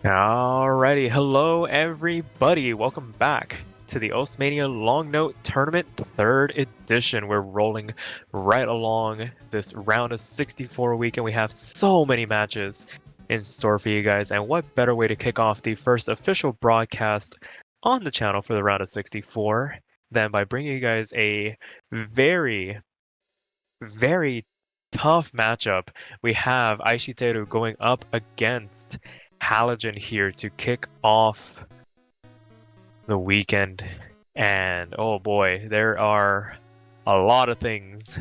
Alrighty, hello everybody. Welcome back to the Mania Long Note Tournament 3rd edition. We're rolling right along this round of 64 weekend. We have so many matches in store for you guys, and what better way to kick off the first official broadcast on the channel for the round of 64 than by bringing you guys a very, very tough matchup. We have Aishiteru going up against Halogen here to kick off the weekend. And oh boy, there are a lot of things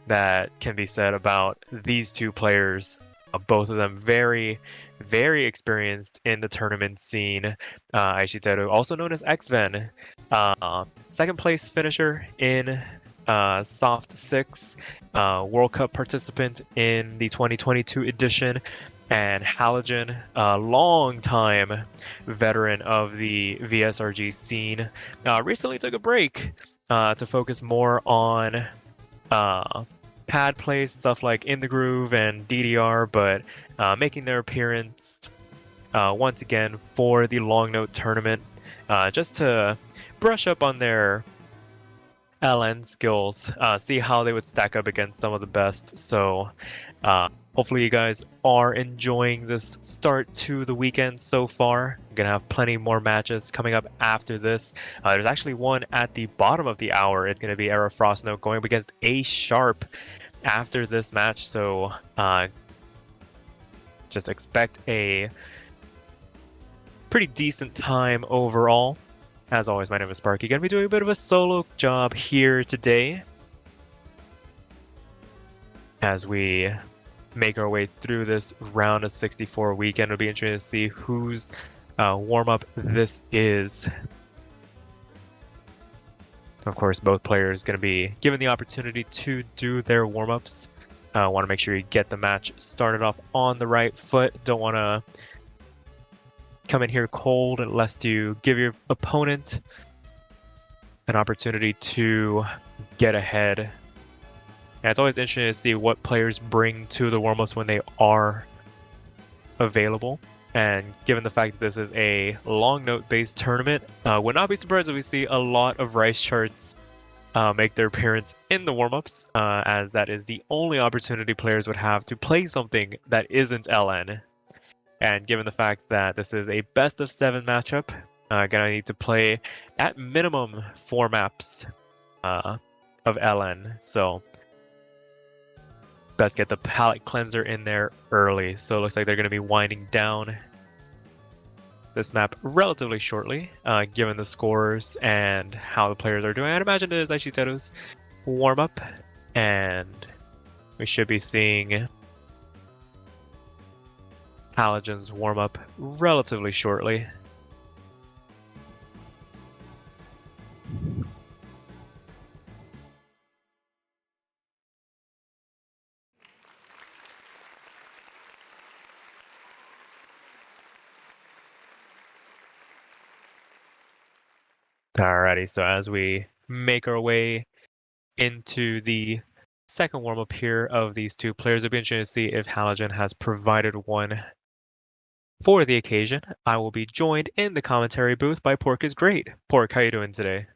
that can be said about these two players. Both of them very, very experienced in the tournament scene. Aishiteru, also known as X-Ven, second place finisher in Soft 6, World Cup participant in the 2022 edition, and Halogen, a long-time veteran of the VSRG scene, recently took a break to focus more on pad plays, stuff like In the Groove and DDR, but making their appearance once again for the Long Note tournament, just to brush up on their LN skills, see how they would stack up against some of the best. So hopefully you guys are enjoying this start to the weekend so far. I'm gonna have plenty more matches coming up after this. There's actually one at the bottom of the hour. It's gonna be Era Frostnote going up against A Sharp after this match. So just expect a pretty decent time overall. As always, my name is Sparky. Gonna be doing a bit of a solo job here today as we make our way through this round of 64 weekend. It'll be interesting to see whose warm-up this is. Of course, both players going to be given the opportunity to do their warm-ups. Want to make sure you get the match started off on the right foot. Don't want to come in here cold unless you give your opponent an opportunity to get ahead. And it's always interesting to see what players bring to the warm-ups when they are available. And given the fact that this is a long note-based tournament, would not be surprised if we see a lot of Rice charts make their appearance in the warm-ups, as that is the only opportunity players would have to play something that isn't LN. And given the fact that this is a best of 7 matchup, gonna need to play at minimum 4 maps of LN. So best get the palette cleanser in there early. So it looks like they're going to be winding down this map relatively shortly, given the scores and how the players are doing. I'd imagine it is Aishiteru's warm-up, and we should be seeing Halogen's warm-up relatively shortly. Alrighty, so as we make our way into the second warm-up here of these two players, it'll be interesting to see if Halogen has provided one for the occasion. I will be joined in the commentary booth by Pork is Great. Pork, how you doing today?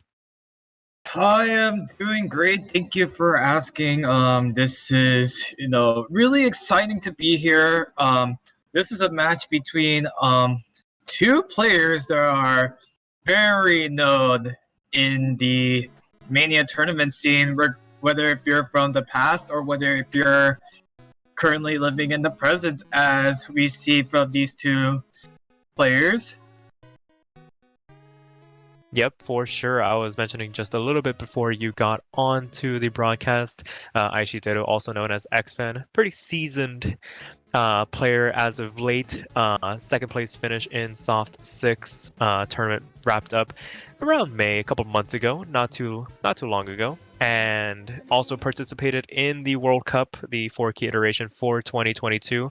I am doing great. Thank you for asking. This is, really exciting to be here. This is a match between two players that are very known in the Mania tournament scene, whether if you're from the past or whether if you're currently living in the present, as we see from these two players. Yep, for sure. I was mentioning just a little bit before you got onto the broadcast. Aishiteru, also known as X-Fen, pretty seasoned player as of late. Second place finish in Soft 6 tournament wrapped up around May, a couple months ago, not too long ago, and also participated in the World Cup, the 4-key iteration for 2022,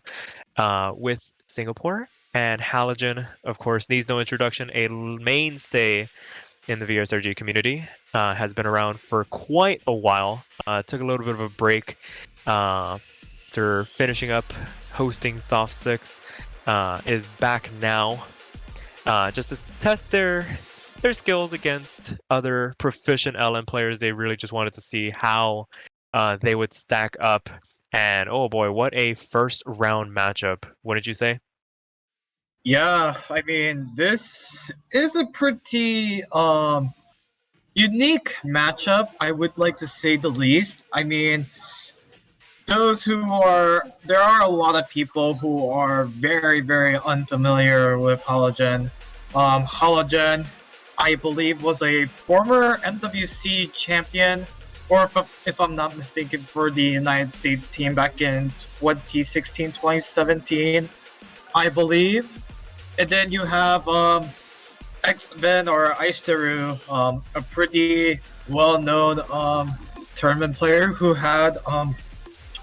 with Singapore. And Halogen, of course, needs no introduction, a mainstay in the VSRG community, has been around for quite a while. Took a little bit of a break after finishing up hosting Soft 6 is back now, just to test their skills against other proficient LN players. They really just wanted to see how they would stack up. And oh boy, what a first round matchup! What did you say? Yeah, I mean, this is a pretty unique matchup, I would like to say the least. I mean, there are a lot of people who are very, very unfamiliar with Halogen. Halogen, I believe, was a former MWC champion, or if I'm not mistaken, for the United States team back in 2016, 2017, I believe. And then you have X-Ben or Aishiteru, a pretty well-known tournament player who had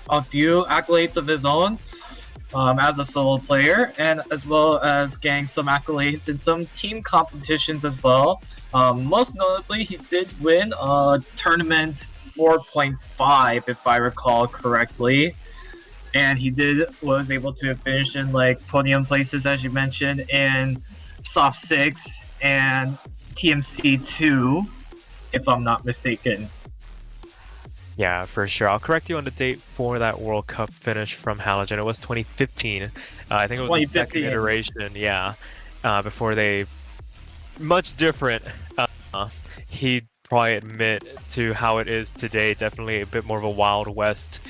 a few accolades of his own as a solo player, and as well as getting some accolades in some team competitions as well. Most notably, he did win tournament 4.5, if I recall correctly, and he was able to finish in like podium places, as you mentioned, in Soft 6 and TMC 2, if I'm not mistaken. Yeah, for sure. I'll correct you on the date for that World Cup finish from Halogen. It was 2015. I think it was the second iteration, yeah, before they... Much different. He'd probably admit to how it is today. Definitely a bit more of a Wild West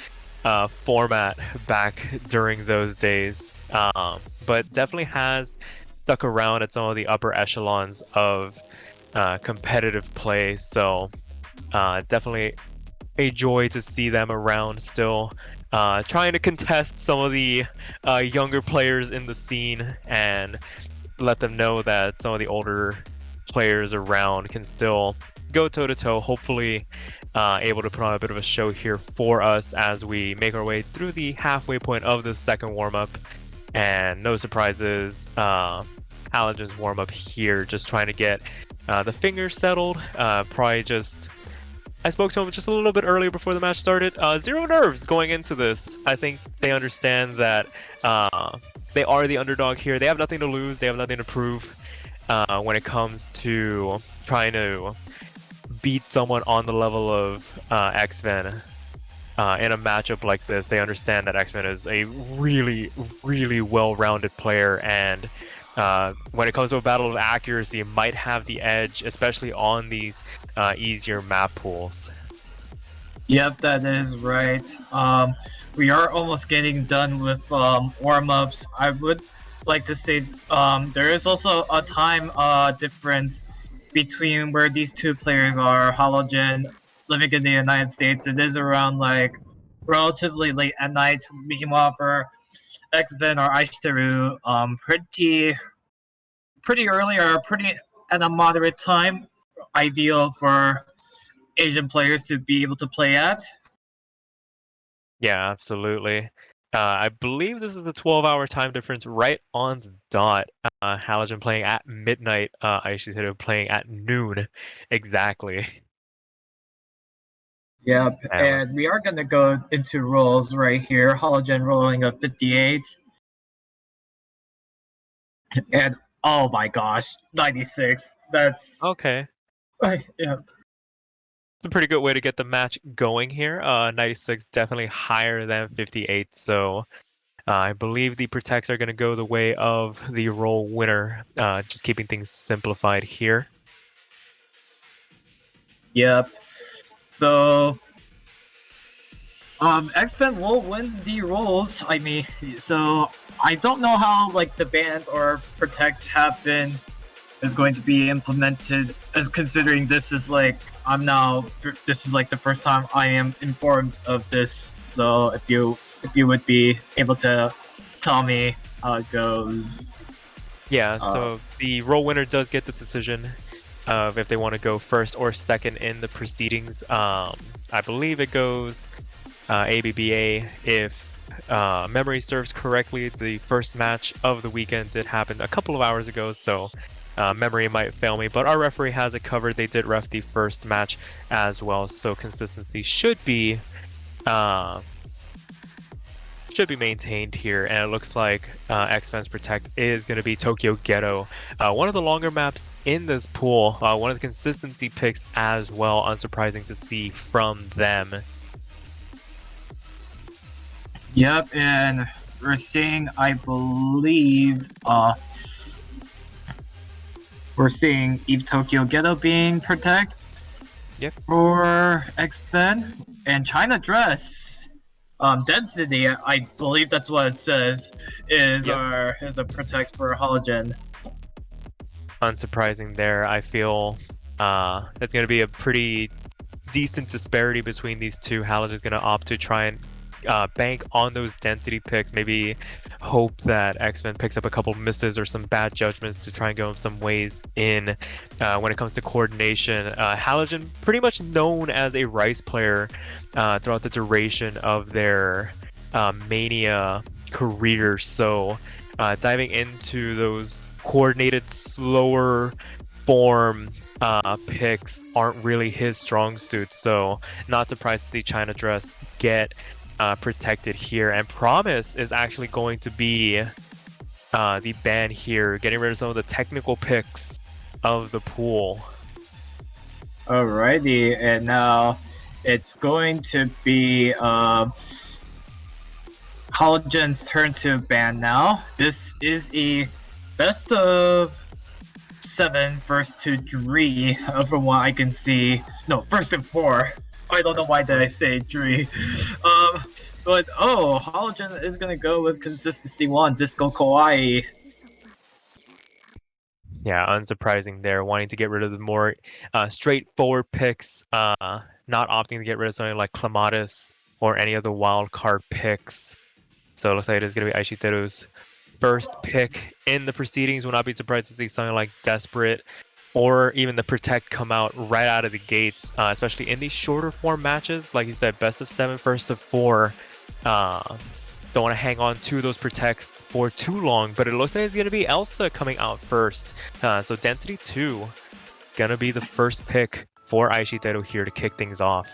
format back during those days. But definitely has stuck around at some of the upper echelons of competitive play. So definitely a joy to see them around still, trying to contest some of the younger players in the scene and let them know that some of the older players around can still go toe to toe. Hopefully, able to put on a bit of a show here for us as we make our way through the halfway point of the second warm up. And no surprises, Halogen's warm up here, just trying to get the fingers settled. Probably just... I spoke to him just a little bit earlier before the match started. Zero nerves going into this. I think they understand that they are the underdog here. They have nothing to lose. They have nothing to prove when it comes to trying to beat someone on the level of X-Men in a matchup like this. They understand that X-Men is a really, really well-rounded player, and when it comes to a battle of accuracy, might have the edge, especially on these easier map pools. Yep, that is right. We are almost getting done with warm-ups. I would like to say there is also a time difference between where these two players are. Halogen, living in the United States, it is around like relatively late at night. Meanwhile, for X-Ben or Aishiteru, pretty early or pretty at a moderate time, ideal for Asian players to be able to play at. Yeah, absolutely. I believe this is the 12-hour time difference right on the dot. Halogen playing at midnight, Aishiteru playing at noon exactly. Yep, and we are going to go into rolls right here. Halogen rolling a 58. And oh my gosh, 96. That's okay. Yeah. It's a pretty good way to get the match going here. 96 definitely higher than 58, so I believe the protects are going to go the way of the roll winner, just keeping things simplified here. Yep. So X-Men will win the rolls. I mean, so I don't know how like the bans or protects have been is going to be implemented, as considering this is like this is like the first time I am informed of this. So if you would be able to tell me how it goes. Yeah, so the roll winner does get the decision of if they want to go first or second in the proceedings. I believe it goes ABBA. If memory serves correctly, the first match of the weekend did happen a couple of hours ago, so memory might fail me, but our referee has it covered. They did ref the first match as well, so consistency should be should be maintained here, and it looks like X-Fen's Protect is going to be Tokyo Ghetto. One of the longer maps in this pool, one of the consistency picks as well, unsurprising to see from them. Yep, and we're seeing, I believe, we're seeing Eve Tokyo Ghetto being Protect. Yep. For X-Fen and China Dress. Density, I believe that's what it says, is a Protect for Halogen. Unsurprising there. I feel that's going to be a pretty decent disparity between these two. Halogen's going to opt to try and bank on those density picks, maybe hope that X-Men picks up a couple misses or some bad judgments to try and go in some ways in when it comes to coordination. Halogen, pretty much known as a Rice player throughout the duration of their mania career, so diving into those coordinated, slower form picks aren't really his strong suit, so not surprised to see China Dress get protected here. And Promise is actually going to be the ban here, getting rid of some of the technical picks of the pool. Alrighty, and now it's going to be Halogen's turn to ban now. This is a best of 7 first to 3 from what I can see. No, first and 4. I don't know why did I say 3. But Halogen is gonna go with consistency 1, Disco Kawaii. Yeah, unsurprising there, wanting to get rid of the more straightforward picks, not opting to get rid of something like Clematis or any of the wild card picks. So it looks like it is going to be Aishiteru's first pick in the proceedings. Will not be surprised to see something like Desperate or even the Protect come out right out of the gates, especially in these shorter form matches. Like you said, best of 7, first of 4. Don't want to hang on to those Protects for too long, but it looks like it's going to be Elsa coming out first. So Density 2 going to be the first pick for Aishiteru here to kick things off.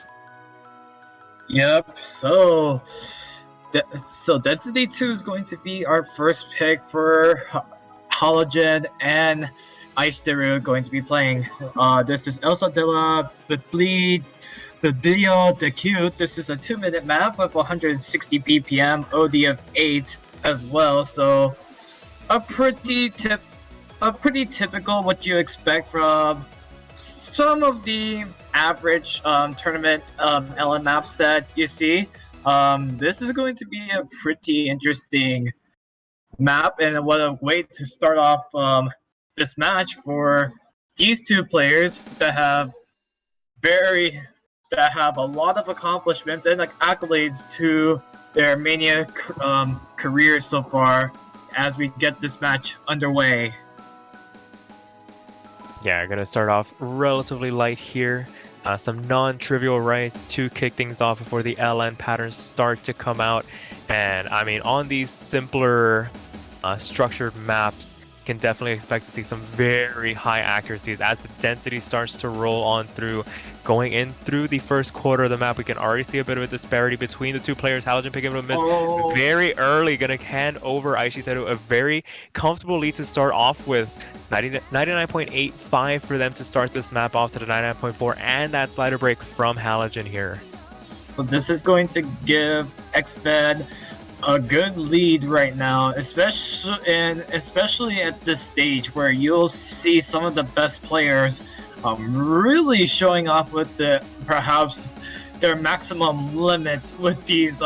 Yep, so Density 2 is going to be our first pick for Halogen, and Aishiteru going to be playing. This is Elsa de la Bleed, the Bio de Cute. This is a 2-minute map with 160 BPM, OD of 8 as well. So a pretty typical what you expect from some of the average tournament LN maps that you see. This is going to be a pretty interesting map, and what a way to start off this match for these two players that have a lot of accomplishments and like accolades to their Mania careers so far as we get this match underway. Yeah, gonna start off relatively light here. Some non-trivial rights to kick things off before the LN patterns start to come out. And I mean, on these simpler structured maps, can definitely expect to see some very high accuracies as the density starts to roll on through. Going in through the first quarter of the map, we can already see a bit of a disparity between the two players. Halogen picking up a miss very early, gonna hand over Aishiteru a very comfortable lead to start off with. 99.85 for them to start this map off to the 99.4, and that slider break from Halogen here. So this is going to give X-Fed a good lead right now, especially at this stage where you'll see some of the best players really showing off with perhaps their maximum limits with these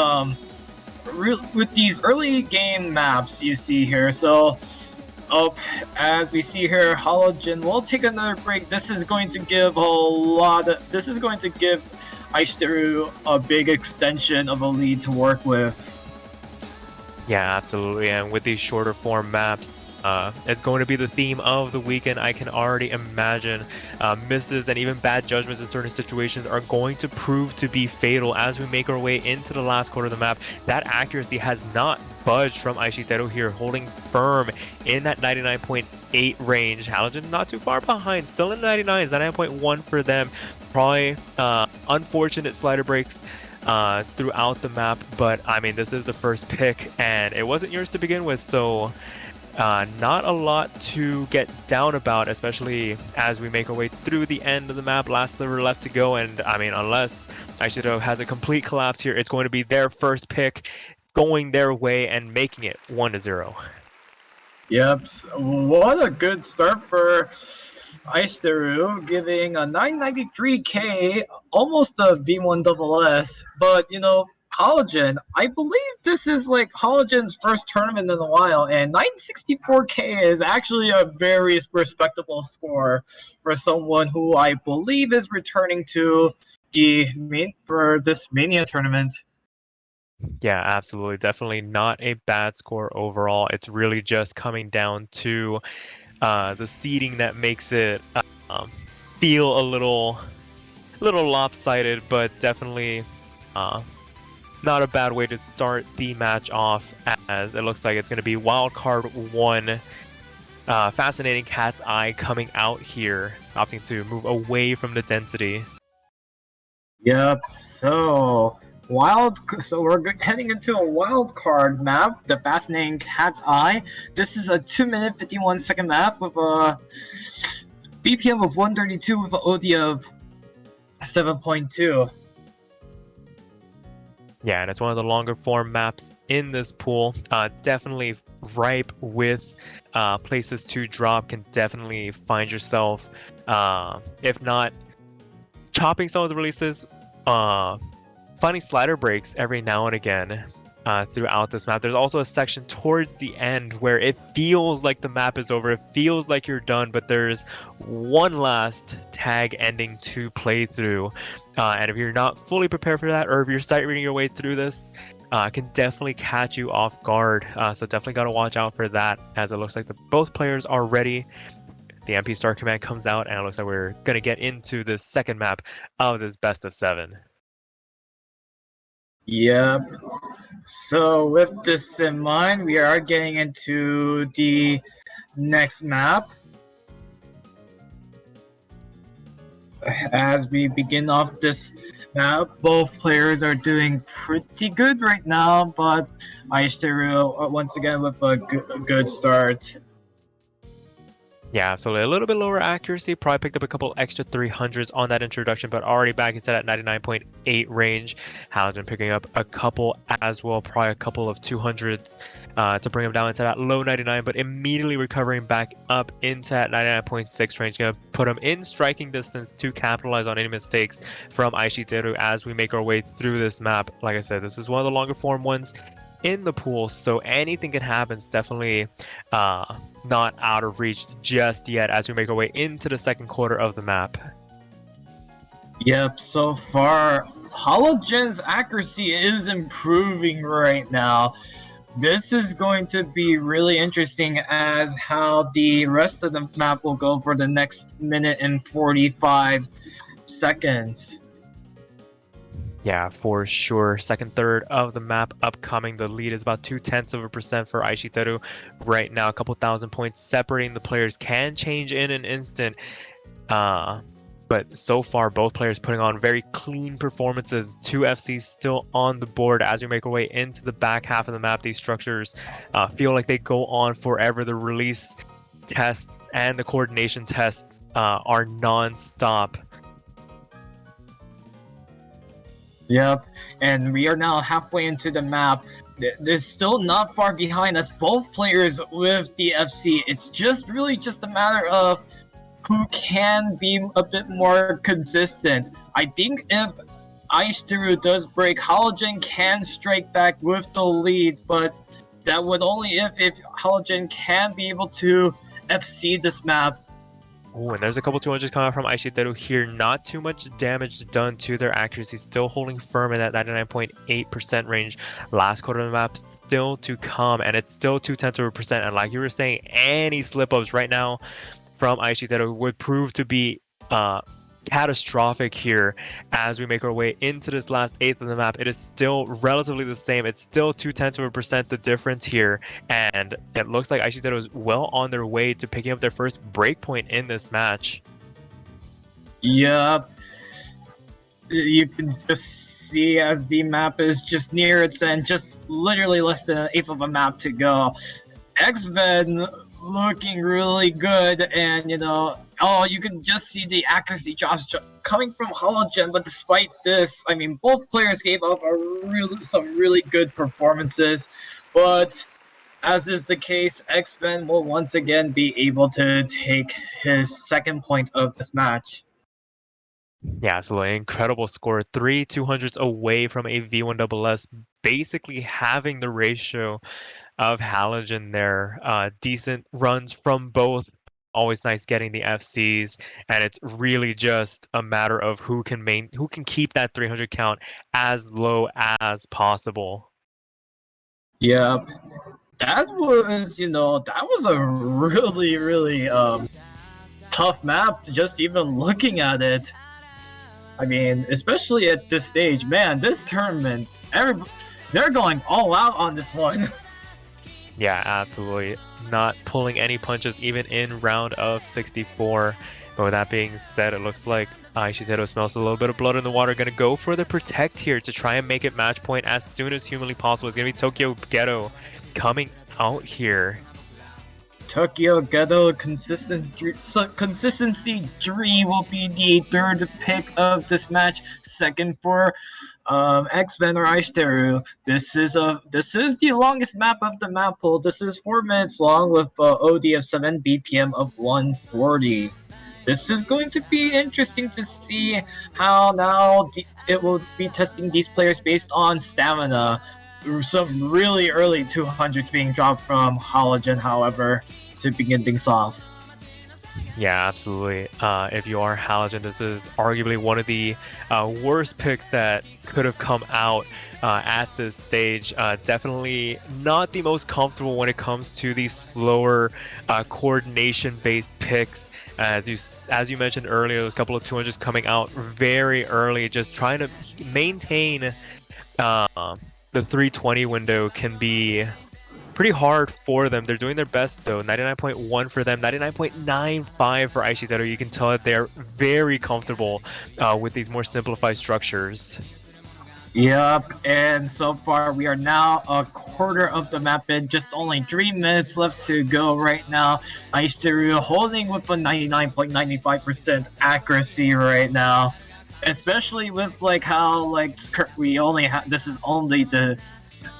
early game maps you see here. So as we see here, Halogen will take another break. This is going to give Aishiteru a big extension of a lead to work with. Yeah, absolutely. And with these shorter form maps, it's going to be the theme of the weekend. I can already imagine misses and even bad judgments in certain situations are going to prove to be fatal as we make our way into the last quarter of the map. That accuracy has not budged from Aishiteru here, holding firm in that 99.8 range. Halogen not too far behind, still in 99s, 99.1 for them. Probably unfortunate slider breaks throughout the map. But I mean, this is the first pick, and it wasn't yours to begin with, so not a lot to get down about, especially as we make our way through the end of the map. Last sliver left to go, and I mean, unless Aishiteru has a complete collapse here, it's going to be their first pick going their way and making it 1-0. Yep, what a good start for Aishiteru, giving a 993k, almost a V1 double S. But Halogen, I believe this is like Halogen's first tournament in a while, and 964k is actually a very respectable score for someone who I believe is returning to the main for this Mania tournament. Yeah, absolutely. Definitely not a bad score overall. It's really just coming down to the seeding that makes it um, feel a little lopsided, but definitely not a bad way to start the match off, as it looks like it's going to be wild card 1. Fascinating Cat's Eye coming out here, opting to move away from the density. Yep. So we're heading into a wild card map, the fascinating Cat's Eye. This is a 2-minute 51-second map with a BPM of 132 with an OD of 7.2. Yeah, and it's one of the longer form maps in this pool. Definitely ripe with places to drop. Can definitely find yourself, if not chopping some of the releases, finding slider breaks every now and again throughout this map. There's also a section towards the end where it feels like the map is over. It feels like you're done, but there's one last tag ending to play through. And if you're not fully prepared for that, or if you're sight reading your way through this, it can definitely catch you off guard. So definitely got to watch out for that, as it looks like both players are ready. The MP Star command comes out, and it looks like we're going to get into the second map of this best of 7. Yep. So with this in mind, we are getting into the next map. As we begin off this map, both players are doing pretty good right now, but Aishiteru once again with a good start. Yeah, absolutely. A little bit lower accuracy. Probably picked up a couple extra 300s on that introduction, but already back instead at 99.8 range. Halogen picking up a couple as well, probably a couple of 200s to bring him down into that low 99, but immediately recovering back up into that 99.6 range. Going to put him in striking distance to capitalize on any mistakes from Aishiteru as we make our way through this map. Like I said, this is one of the longer form ones in the pool, so anything can happen. It's definitely not out of reach just yet as we make our way into the second quarter of the map. Yep, so far Halogen's accuracy is improving right now. This is going to be really interesting as how the rest of the map will go for the next minute and 45 seconds. Yeah, for sure. Second third of the map upcoming. The lead is about 0.2% for Aishiteru right now. A couple thousand points separating the players. Can change in an instant. But so far, both players putting on very clean performances. 2 FCs still on the board as we make our way into the back half of the map. These structures feel like they go on forever. The release tests and the coordination tests are non-stop. Yep, and we are now halfway into the map. There's still not far behind us, both players with the FC. It's really just a matter of who can be a bit more consistent. I think if Aishiteru does break, Halogen can strike back with the lead, but that would only if Halogen can be able to FC this map. Oh, and there's a couple 200s coming out from Aishiteru here. Not too much damage done to their accuracy. Still holding firm in that 99.8% range. Last quarter of the map still to come, and it's still 0.2%. And like you were saying, any slip-ups right now from Aishiteru would prove to be catastrophic here as we make our way into this last eighth of the map. It is still relatively the same. It's still 0.2% the difference here, and it looks like Aishiteru is well on their way to picking up their first breakpoint in this match. Yep, you can just see as the map is just near its end, just literally less than an eighth of a map to go. X-Men looking really good, and you can just see the accuracy drops coming from Halogen. But despite this, I mean, both players gave up some really good performances. But as is the case, X-Men will once again be able to take his second point of this match. Yeah, absolutely. Incredible score. 3 200s away from a V1SS, basically having the ratio of Halogen there. Decent runs from both. Always nice getting the FCs, and it's really just a matter of who can keep that 300 count as low as possible. Yep. That was a really, really tough map, just even looking at it. I mean, especially at this stage, man, this tournament, they're going all out on this one. Yeah, absolutely. Not pulling any punches even in round of 64. But with that being said, it looks like Aishiteru smells a little bit of blood in the water. Going to go for the protect here to try and make it match point as soon as humanly possible. It's going to be Tokyo Ghetto coming out here. Tokyo Ghetto Consistency Dream will be the third pick of this match. Second for X-Men or Aishiteru. This is the longest map of the map pool. This is 4 minutes long with OD of 7 BPM of 140. This is going to be interesting to see how now it will be testing these players based on stamina. Some really early 200s being dropped from Halogen, however, to begin things off. Yeah, absolutely. If you are Halogen, this is arguably one of the worst picks that could have come out at this stage. Definitely not the most comfortable when it comes to these slower coordination-based picks. As you mentioned earlier, there's a couple of 200s coming out very early, just trying to maintain the 320 window can be pretty hard for them. They're doing their best though. 99.1 for them, 99.95 for Aishiteru. You can tell that they're very comfortable with these more simplified structures. Yep, and so far we are now a quarter of the map in, just only 3 minutes left to go right now. Aishiteru holding with a 99.95% accuracy right now. Especially with how we only have this is only the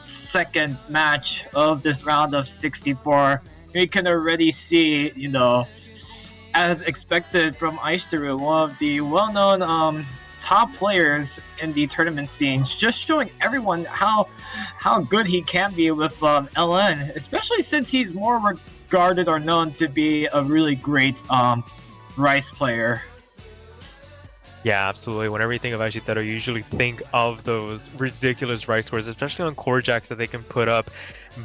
second match of this round of 64. We can already see, as expected from Aishiteru, one of the well-known top players in the tournament scene, just showing everyone how good he can be with LN, especially since he's more regarded or known to be a really great Rice player. Yeah, absolutely. Whenever you think of Aishiteru, you usually think of those ridiculous Rice scores, especially on core jacks that they can put up,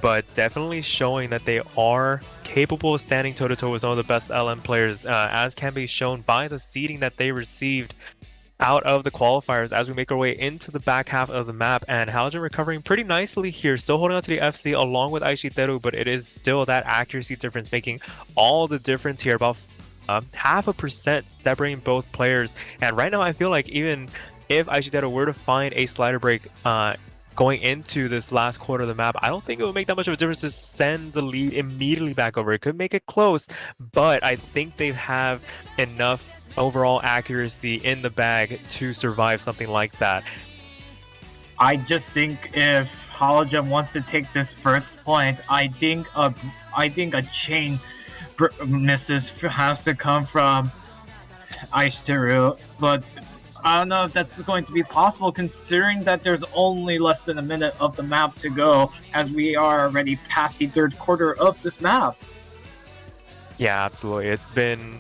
but definitely showing that they are capable of standing toe-to-toe with some of the best LM players, as can be shown by the seeding that they received out of the qualifiers as we make our way into the back half of the map. And Halogen recovering pretty nicely here, still holding on to the FC along with Aishiteru, but it is still that accuracy difference making all the difference here, about 0.5% separating both players. And right now I feel like even if Aishiteru were to find a slider break going into this last quarter of the map, I don't think it would make that much of a difference to send the lead immediately back over. It could make it close, but I think they have enough overall accuracy in the bag to survive something like that. I just think if Halogen wants to take this first point, I think a chain misses has to come from Aishiteru, but I don't know if that's going to be possible considering that there's only less than a minute of the map to go, as we are already past the third quarter of this map. Yeah, absolutely. It's been,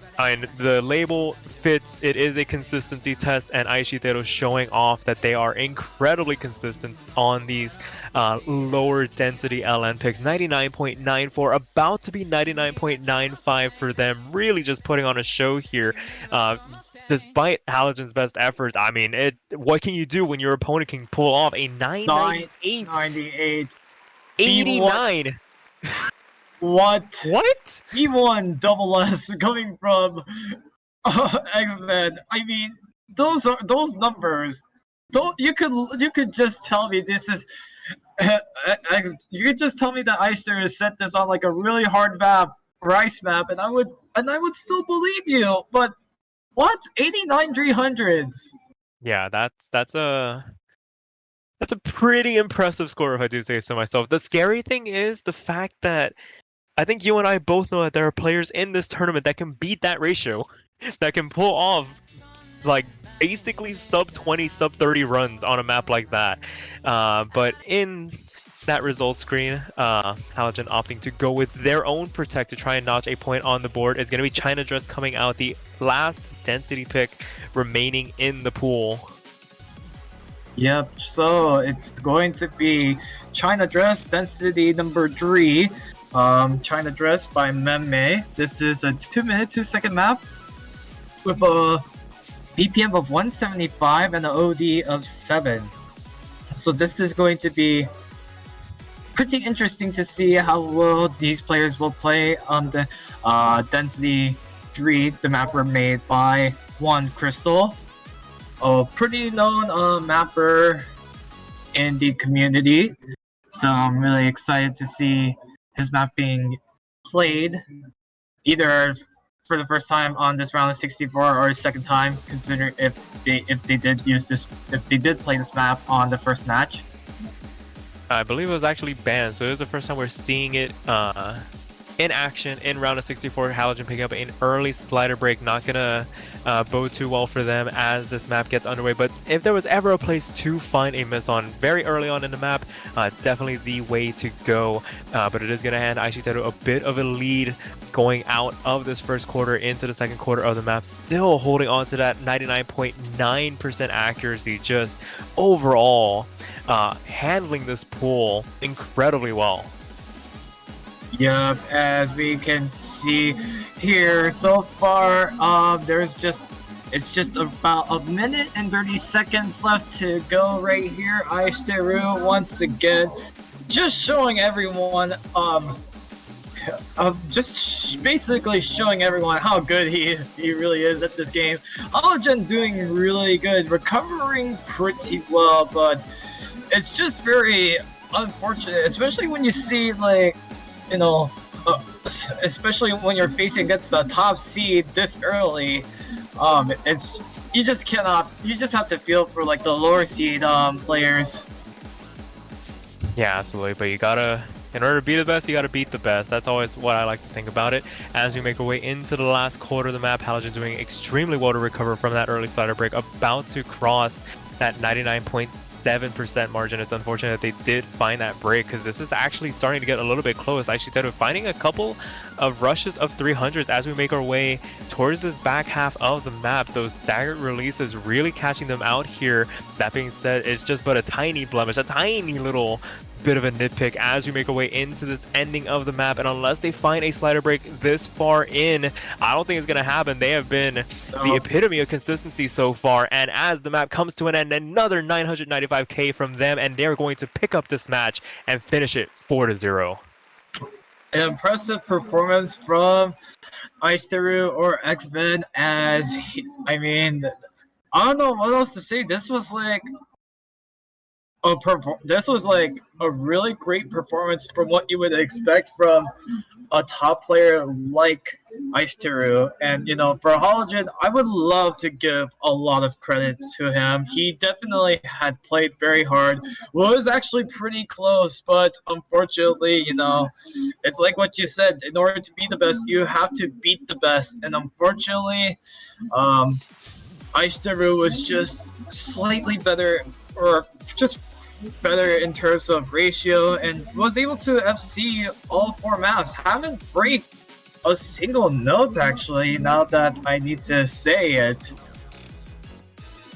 the label fits. It is a consistency test, and Aishiteru showing off that they are incredibly consistent on these lower density LN picks. 99.94, about to be 99.95 for them. Really just putting on a show here. Despite Halogen's best efforts, I mean, what can you do when your opponent can pull off a 998? 98. 89. What? What? E1 double S coming from X-Men. I mean, those numbers. don't you could just tell me this is you could just tell me that Aishiteru set this on like a really hard map, rice map, and I would still believe you. But what? 89 300s. Yeah, that's a pretty impressive score if I do say so myself. The scary thing is the fact that I think you and I both know that there are players in this tournament that can beat that ratio, that can pull off like basically sub 20, sub 30 runs on a map like that. But in that result screen, Halogen opting to go with their own Protect to try and notch a point on the board is going to be China Dress coming out, the last density pick remaining in the pool. Yep, so it's going to be China Dress Density number 3. China Dress by Meme. This is a 2-minute, 2-second map with a BPM of 175 and an OD of 7. So this is going to be pretty interesting to see how well these players will play on the Density 3, the map were made by One Crystal, a pretty known mapper in the community. So I'm really excited to see his map being played either for the first time on this round of 64 or second time, considering if they did play this map on the first match. I believe it was actually banned, so it was the first time we're seeing it in action in round of 64. Halogen picking up an early slider break, not gonna bode too well for them as this map gets underway. But if there was ever a place to find a miss on very early on in the map, definitely the way to go. But it is gonna hand Aishiteru a bit of a lead going out of this first quarter into the second quarter of the map, still holding on to that 99.9% accuracy. Just overall handling this pool incredibly well. Yep, as we can see here so far, it's just about a minute and 30 seconds left to go right here. Aishiteru once again just showing everyone basically showing everyone how good he really is at this game. Halogen doing really good, recovering pretty well, but it's just very unfortunate, especially when you see especially when you're facing against the top seed this early. It's you just have to feel for like the lower seed players. Yeah, absolutely. But in order to be the best, you gotta beat the best. That's always what I like to think about it. As we make our way into the last quarter of the map, Halogen doing extremely well to recover from that early slider break, about to cross that 99.7% margin. It's unfortunate that they did find that break, because this is actually starting to get a little bit close. Aishiteru finding a couple of rushes of 300s as we make our way towards this back half of the map. Those staggered releases really catching them out here. That being said, it's just but a tiny blemish, a tiny little bit of a nitpick as we make our way into this ending of the map, and unless they find a slider break this far in, I don't think it's going to happen. They have been the epitome of consistency so far, and as the map comes to an end, another 995k from them, and they're going to pick up this match and finish it 4-0. An impressive performance from Aishiteru or X-Men, I don't know what else to say. This was like a really great performance from what you would expect from a top player like Aishiteru. And for Halogen, I would love to give a lot of credit to him. He definitely had played very hard. Was actually pretty close, but unfortunately, it's like what you said. In order to be the best, you have to beat the best. And unfortunately, Aishiteru was just slightly better, or just better in terms of ratio, and was able to FC all 4 maps. Haven't break a single note, actually, now that I need to say it.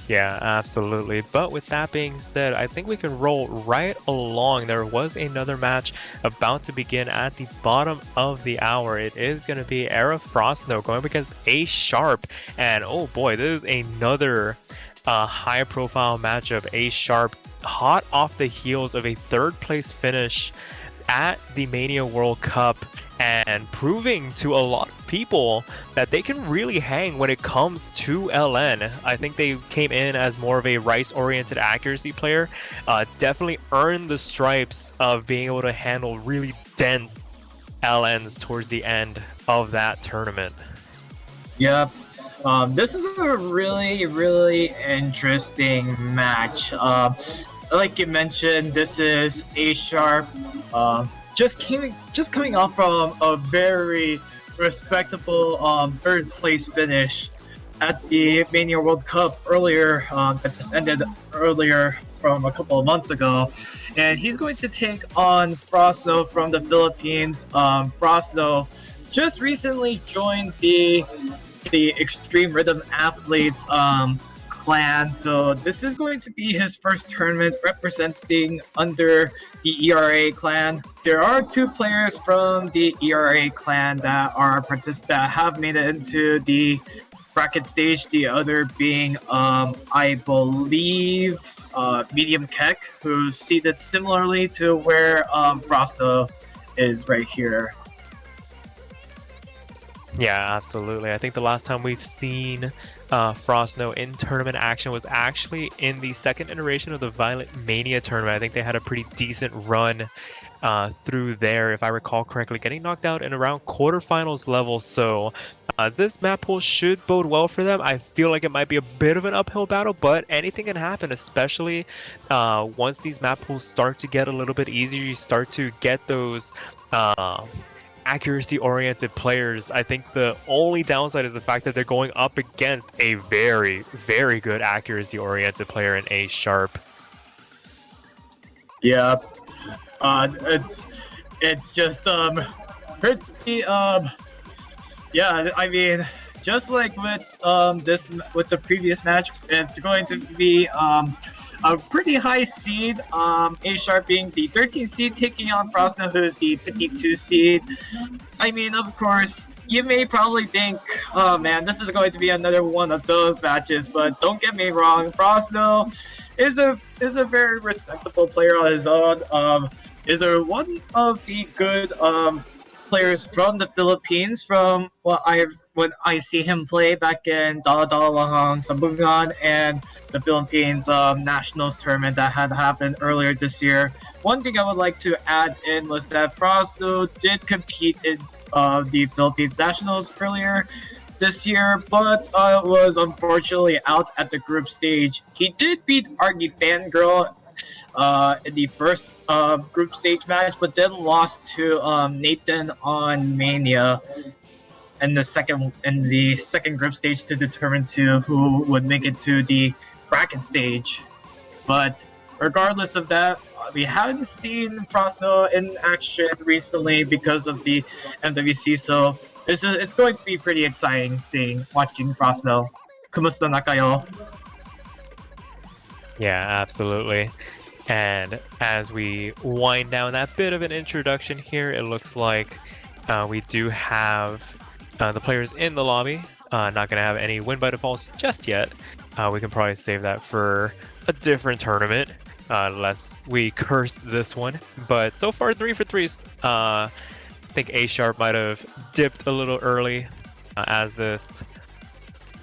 Yeah, absolutely. But with that being said, I think we can roll right along. There was another match about to begin at the bottom of the hour. It is going to be Era Frostno going up against A Sharp, and oh boy, this is another high profile matchup. A Sharp hot off the heels of a 3rd place finish at the Mania World Cup, and proving to a lot of people that they can really hang when it comes to LN. I think they came in as more of a rice-oriented accuracy player, definitely earned the stripes of being able to handle really dense LNs towards the end of that tournament. Yep. This is a really interesting match. Like you mentioned, this is A Sharp. Just coming off from a very respectable third place finish at the Mania World Cup earlier. That just ended earlier from a couple of months ago, and he's going to take on Frosno from the Philippines. Frosno just recently joined the Extreme Rhythm Athletes clan, so this is going to be his first tournament representing under the ERA clan. There are two players from the ERA clan that have made it into the bracket stage. The other being, I believe, Medium Keck, who's seated similarly to where Frosto is right here. Yeah, absolutely. I think the last time we've seen Frostno in tournament action was actually in the second iteration of the Violent Mania tournament. I think they had a pretty decent run through there, if I recall correctly, getting knocked out in around quarterfinals level. So this map pool should bode well for them. I feel like it might be a bit of an uphill battle, but anything can happen, especially once these map pools start to get a little bit easier. You start to get those accuracy-oriented players. I think the only downside is the fact that they're going up against a very good accuracy-oriented player in A Sharp. Yeah, it's just pretty yeah. I mean, just like with the previous match, it's going to be a pretty high seed. A Sharp being the 13th seed, taking on Frosno, who's the 52 seed. I mean, of course, you may probably think, oh man, this is going to be another one of those matches, but don't get me wrong, Frosno is a very respectable player on his own. Is one of the good players from the Philippines from when I see him play back in Dala-Dala-Lahang, Sabungan, and the Philippines Nationals tournament that had happened earlier this year. One thing I would like to add in was that Frosno did compete in the Philippines Nationals earlier this year, but was unfortunately out at the group stage. He did beat Argy Fangirl in the first group stage match, but then lost to Nathan on Mania in the second group stage to determine who would make it to the bracket stage. But regardless of that, we haven't seen Frosno in action recently because of the MWC, so it's going to be pretty exciting watching Frosno. Kumusta na kayo? Yeah, absolutely. And as we wind down that bit of an introduction here, it looks like we do have the players in the lobby. Not going to have any win by defaults just yet. We can probably save that for a different tournament, unless we curse this one. But so far, 3 for 3s. I think A Sharp might have dipped a little early as this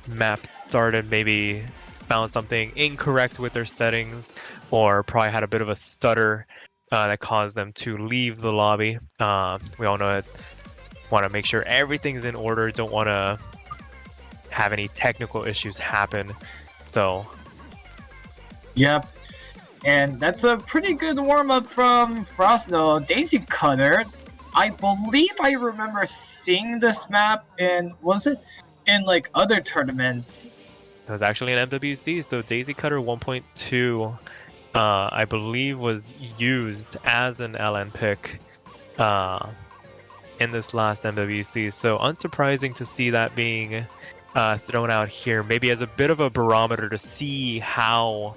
map started, maybe found something incorrect with their settings, or probably had a bit of a stutter that caused them to leave the lobby. We all know it. Want to make sure everything's in order, don't want to have any technical issues happen. So yep, and that's a pretty good warm-up from Frosno. Daisy Cutter, I believe I remember seeing this map was it in like other tournaments? it was actually an MWC, so Daisy Cutter 1.2 I believe was used as an LN pick in this last MWC, so unsurprising to see that being thrown out here, maybe as a bit of a barometer to see how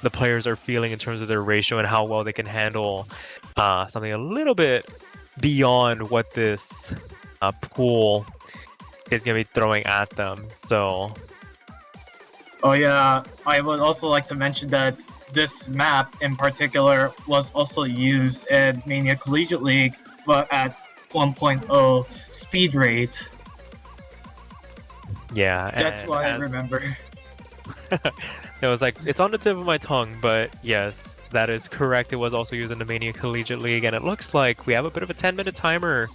the players are feeling in terms of their ratio and how well they can handle something a little bit beyond what this pool is going to be throwing at them. So oh yeah, I would also like to mention that this map in particular was also used in Mania Collegiate League, but at 1.0 speed rate. Yeah, That's and what I remember. it was like, it's on the tip of my tongue, but yes, that is correct. It was also used in the Mania Collegiate League, and it looks like we have a bit of a 10-minute timer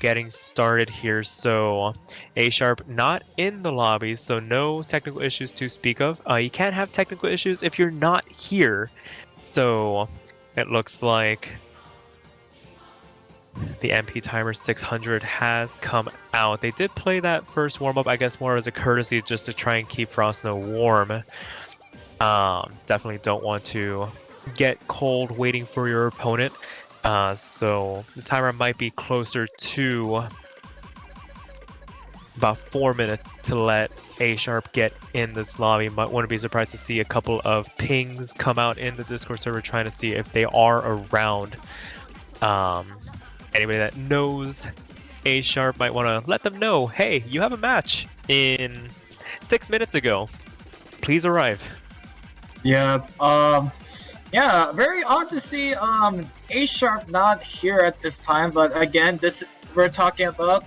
getting started here. So A Sharp not in the lobby, so no technical issues to speak of. You can't have technical issues if you're not here. So it looks like the MP timer 600 has come out. They did play that first warm-up, I guess more as a courtesy, just to try and keep Frostno warm. Definitely don't want to get cold waiting for your opponent. So the timer might be closer to about 4 minutes to let A Sharp get in this lobby. Might want to be surprised to see a couple of pings come out in the Discord server trying to see if they are around. Anybody that knows A Sharp might want to let them know, hey, you have a match in 6 minutes ago. Please arrive. Yeah, yeah, very odd to see A Sharp not here at this time, but again, this we're talking about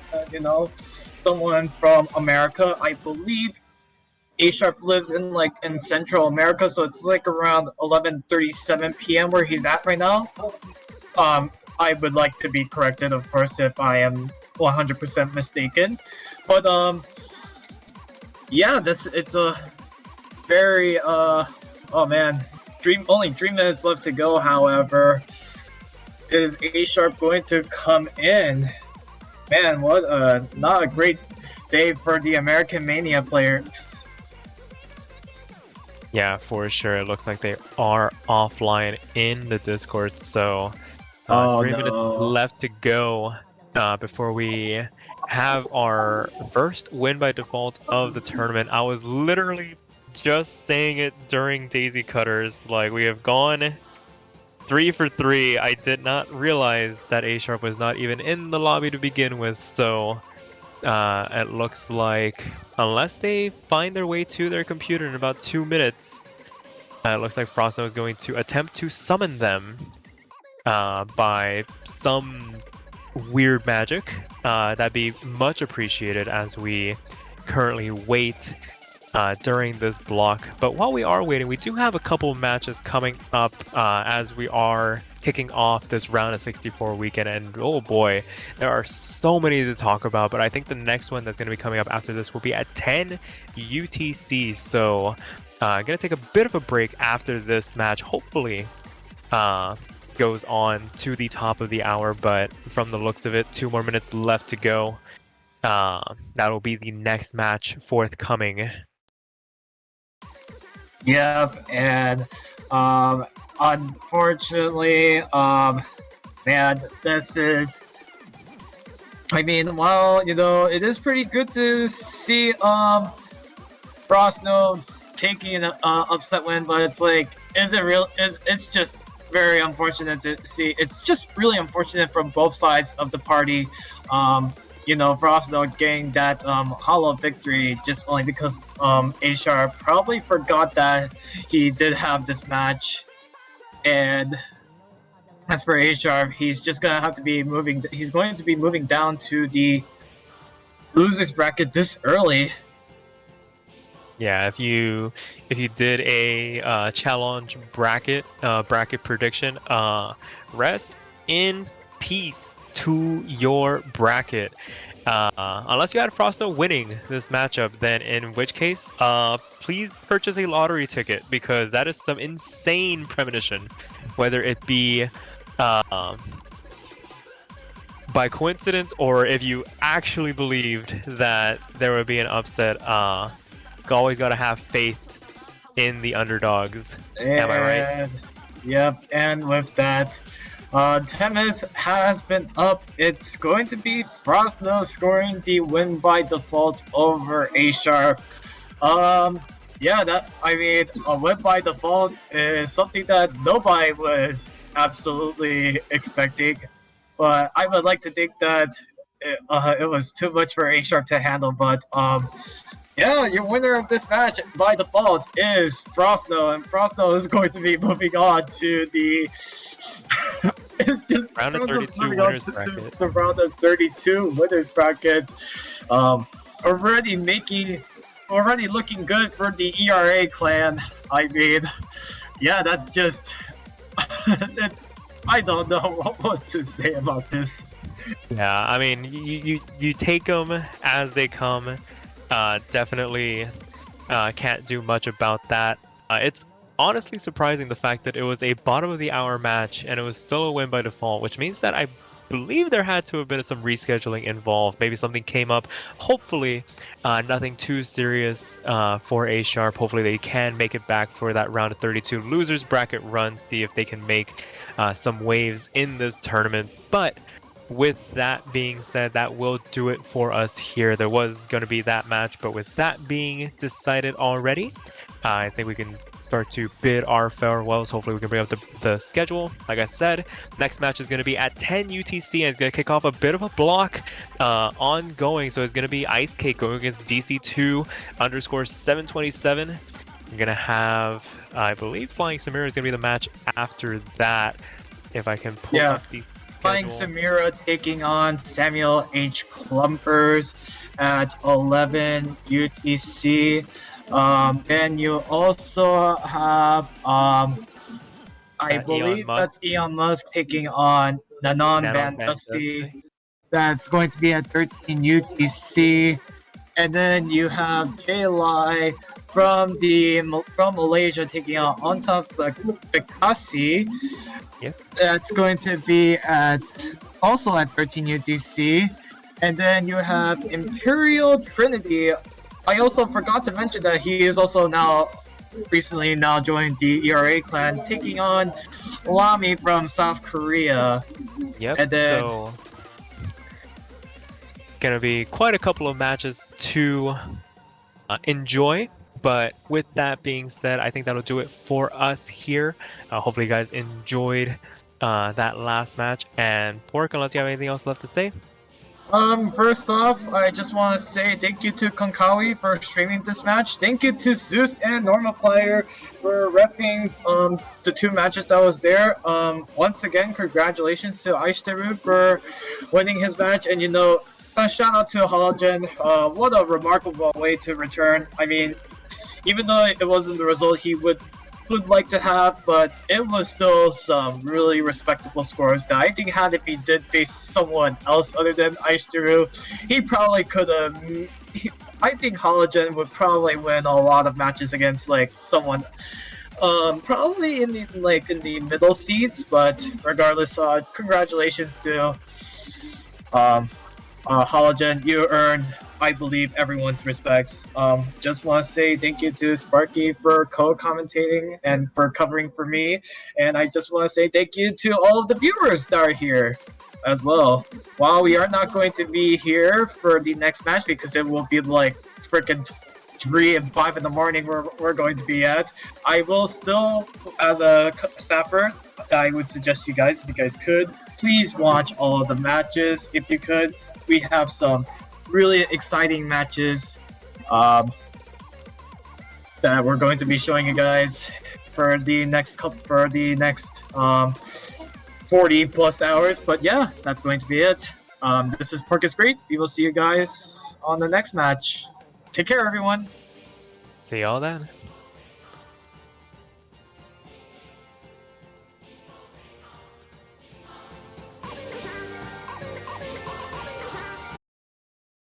someone from America. I believe A Sharp lives in Central America, so it's like around 11:37 p.m. where he's at right now. I would like to be corrected, of course, if I am 100% mistaken. But yeah, it's a very oh man, only 3 minutes left to go. However, is A Sharp going to come in? Man, what not a great day for the American Mania players. Yeah, for sure. It looks like they are offline in the Discord, so 3 minutes left to go before we have our first win by default of the tournament. I was literally just saying it during Daisy Cutters, like we have gone 3 for 3. I did not realize that A Sharp was not even in the lobby to begin with, so it looks like unless they find their way to their computer in about 2 minutes, it looks like Frostno is going to attempt to summon them by some weird magic. That'd be much appreciated as we currently wait during this block. But while we are waiting, we do have a couple of matches coming up as we are kicking off this round of 64 weekend, and oh boy, there are so many to talk about. But I think the next one that's going to be coming up after this will be at 10 UTC, so I'm going to take a bit of a break after this match. Hopefully goes on to the top of the hour, but from the looks of it, 2 more minutes left to go. That'll be the next match forthcoming. Yep, and unfortunately, man, this is. I mean, well, it is pretty good to see Frostno taking an upset win, but it's like, is it real? It's just very unfortunate to see. It's just really unfortunate from both sides of the party. Frostno getting that hollow victory just only because A Sharp probably forgot that he did have this match. And as for A Sharp, he's just gonna have to be moving. He's going to be moving down to the losers bracket this early. Yeah, if you did a challenge bracket prediction, rest in peace to your bracket. Unless you had Frostno winning this matchup, then in which case, please purchase a lottery ticket, because that is some insane premonition. Whether it be by coincidence or if you actually believed that there would be an upset, always gotta have faith in the underdogs. Am I right? Yep, and with that, 10 minutes has been up. It's going to be Frostno scoring the win by default over A Sharp. Yeah, a win by default is something that nobody was absolutely expecting. But I would like to think that it was too much for A Sharp to handle. But Yeah, your winner of this match by default is Frostno, and Frostno is going to be moving on to the. It's just Round of Frostno's 32 moving on winners to bracket. the round of 32 winners bracket. Already already looking good for the ERA clan. I mean, yeah, that's just. I don't know what to say about this. Yeah, I mean, you take them as they come. Definitely can't do much about that. It's honestly surprising the fact that it was a bottom of the hour match and it was still a win by default, which means that I believe there had to have been some rescheduling involved. Maybe something came up. Hopefully, nothing too serious for A Sharp. Hopefully, they can make it back for that round of 32 losers bracket run. See if they can make some waves in this tournament. But with that being said, that will do it for us here. There was going to be that match, but with that being decided already, I think we can start to bid our farewells. Hopefully we can bring up the schedule. Like I said, next match is going to be at 10 UTC and it's going to kick off a bit of a block ongoing. So it's going to be Ice Cake going against DC2_727. You're going to have, I believe, Flying Samira is going to be the match after that. If I can pull up the Flying schedule. Samira taking on Samuel H. Clumpers at 11 UTC. Then you also have, I believe that's Elon Musk taking on Nanon Van Dusty. That's going to be at 13 UTC. And then you have J-Lai from Malaysia taking on Antaf Bekasi. Yep. That's going to be also at 13 UTC. And then you have Imperial Trinity. I also forgot to mention that he is also recently joined the ERA clan, taking on Lamy from South Korea. Yep. And then, so gonna be quite a couple of matches to enjoy. But with that being said, I think that'll do it for us here. Hopefully you guys enjoyed that last match. And Pork, unless you have anything else left to say. First off, I just want to say thank you to Konkawi for streaming this match. Thank you to Zeus and Normal Player for repping the two matches that was there. Once again, congratulations to Aishiteru for winning his match, and a shout out to Halogen. What a remarkable way to return. I mean, even though it wasn't the result he would like to have, but it was still some really respectable scores that I think if he did face someone else other than Aishiteru, he probably could have. I think Halogen would probably win a lot of matches against someone probably in the middle seats, but regardless, congratulations to Halogen. You earned, I believe, everyone's respects. Just want to say thank you to Sparky for co-commentating and for covering for me. And I just want to say thank you to all of the viewers that are here as well. While we are not going to be here for the next match because it will be freaking 3 and 5 in the morning where we're going to be at, I will still, as a staffer, I would suggest you guys, if you guys could, please watch all of the matches if you could. We have some really exciting matches that we're going to be showing you guys for the next 40 plus hours. But yeah, that's going to be it. This is Pork is Great. We will see you guys on the next match. Take care, everyone. See y'all then.